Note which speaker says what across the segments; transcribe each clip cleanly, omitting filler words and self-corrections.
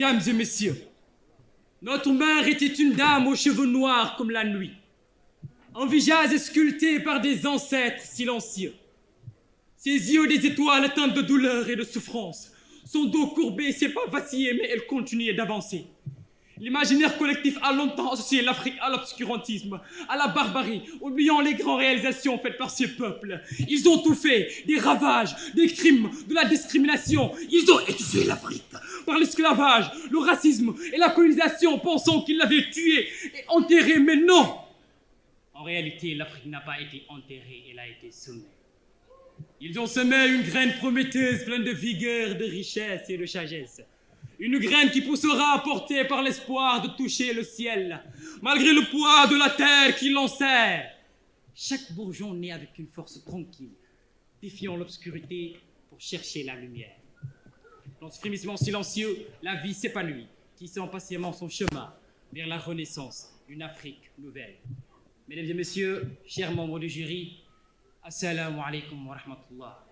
Speaker 1: Mesdames et messieurs, notre mère était une dame aux cheveux noirs comme la nuit, un visage sculpté par des ancêtres silencieux. Ses yeux des étoiles teintes de douleur et de souffrance. Son dos courbé s'est pas vacillé, mais elle continuait d'avancer. L'imaginaire collectif a longtemps associé l'Afrique à l'obscurantisme, à la barbarie, oubliant les grandes réalisations faites par ces peuples. Ils ont tout fait, des ravages, des crimes, de la discrimination. Ils ont étouffé l'Afrique par l'esclavage, le racisme et la colonisation, pensant qu'ils l'avaient tuée et enterrée, mais non. En réalité, l'Afrique n'a pas été enterrée, elle a été semée. Ils ont semé une graine prometteuse pleine de vigueur, de richesse et de sagesse. Une graine qui poussera portée par l'espoir de toucher le ciel, malgré le poids de la terre qui l'enserre. Chaque bourgeon naît avec une force tranquille, défiant l'obscurité pour chercher la lumière. Dans ce frémissement silencieux, la vie s'épanouit, tissant patiemment son chemin vers la renaissance d'une Afrique nouvelle. Mesdames et messieurs, chers membres du jury, assalamu alaikum wa rahmatullah.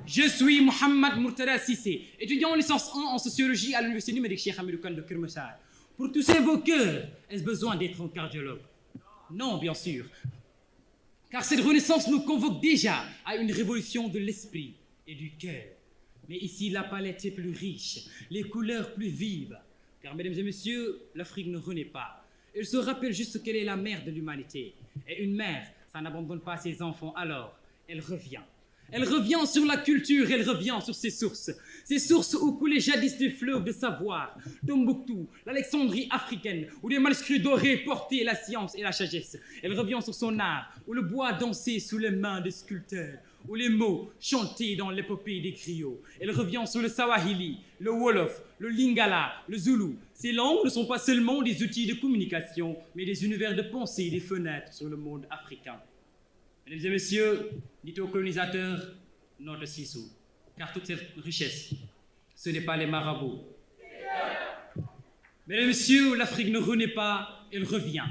Speaker 1: Je suis Mohamed Murtada Sissé, étudiant en licence 1 en sociologie à l'université numérique Cheikh Hamidou Kane de Keur Massar. Pour toucher vos cœurs, est-ce besoin d'être un cardiologue? Non, bien sûr. Car cette renaissance nous convoque déjà à une révolution de l'esprit et du cœur. Mais ici, la palette est plus riche, les couleurs plus vives. Car, mesdames et messieurs, l'Afrique ne renaît pas. Elle se rappelle juste qu'elle est la mère de l'humanité. Et une mère, ça n'abandonne pas ses enfants, alors elle revient. Elle revient sur la culture, elle revient sur ses sources où coulaient jadis des fleuves de savoir, Tombouctou, l'Alexandrie africaine, où les manuscrits dorés portaient la science et la sagesse. Elle revient sur son art, où le bois dansait sous les mains des sculpteurs, où les mots chantaient dans l'épopée des griots. Elle revient sur le Swahili, le Wolof, le Lingala, le Zoulou. Ces langues ne sont pas seulement des outils de communication, mais des univers de pensée, des fenêtres sur le monde africain. Mesdames et messieurs, dites aux colonisateurs, notre Sissou, car toute cette richesse, ce n'est pas les marabouts. Mesdames et messieurs, l'Afrique ne renaît pas, elle revient.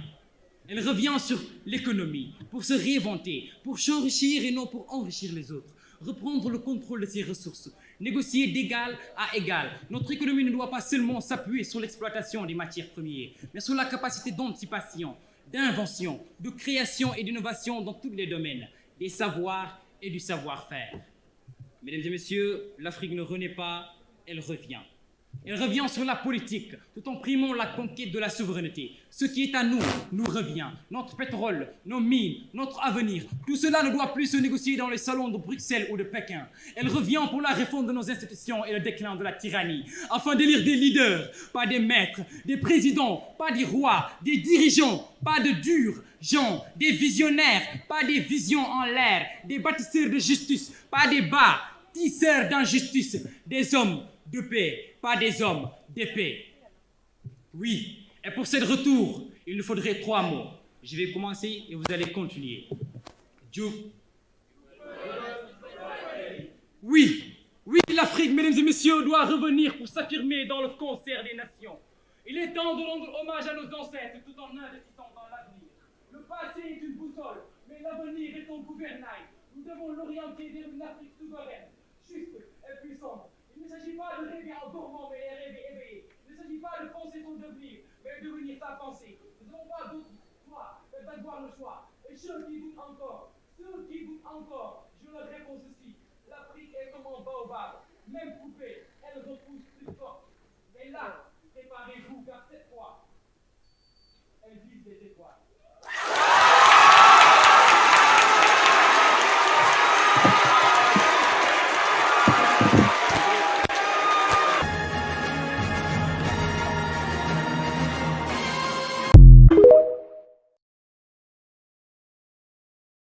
Speaker 1: Elle revient sur l'économie, pour se réinventer, pour s'enrichir et non pour enrichir les autres. Reprendre le contrôle de ses ressources, négocier d'égal à égal. Notre économie ne doit pas seulement s'appuyer sur l'exploitation des matières premières, mais sur la capacité d'anticipation, d'invention, de création et d'innovation dans tous les domaines, des savoirs et du savoir-faire. Mesdames et messieurs, l'Afrique ne renaît pas, elle revient. Elle revient sur la politique, tout en primant la conquête de la souveraineté. Ce qui est à nous, nous revient. Notre pétrole, nos mines, notre avenir, tout cela ne doit plus se négocier dans les salons de Bruxelles ou de Pékin. Elle revient pour la réforme de nos institutions et le déclin de la tyrannie, afin d'élire des leaders, pas des maîtres, des présidents, pas des rois, des dirigeants, pas de durs gens, des visionnaires, pas des visions en l'air, des bâtisseurs de justice, pas des bâtisseurs d'injustice, des hommes de paix, pas des hommes d'épée. Oui, et pour ce retour, il nous faudrait 3 mots. Je vais commencer et vous allez continuer. Diouf. Oui, l'Afrique, mesdames et messieurs, doit revenir pour s'affirmer dans le concert des nations. Il est temps de rendre hommage à nos ancêtres tout en investissant dans l'avenir. Le passé est une boussole, mais l'avenir est un gouvernail. Nous devons l'orienter vers une Afrique souveraine, juste et puissante. Il ne s'agit pas de rêver en dormant, mais de rêver éveillé. Il ne s'agit pas de penser son devenir, mais de devenir sa pensée. Nous n'avons pas d'autre choix que d'avoir le choix. Et ceux qui doutent encore, je leur réponds ceci. L'Afrique est comme un baobab. Même coupée, elle repousse plus forte. Mais là, préparez-vous, car cette fois, elle vise les étoiles.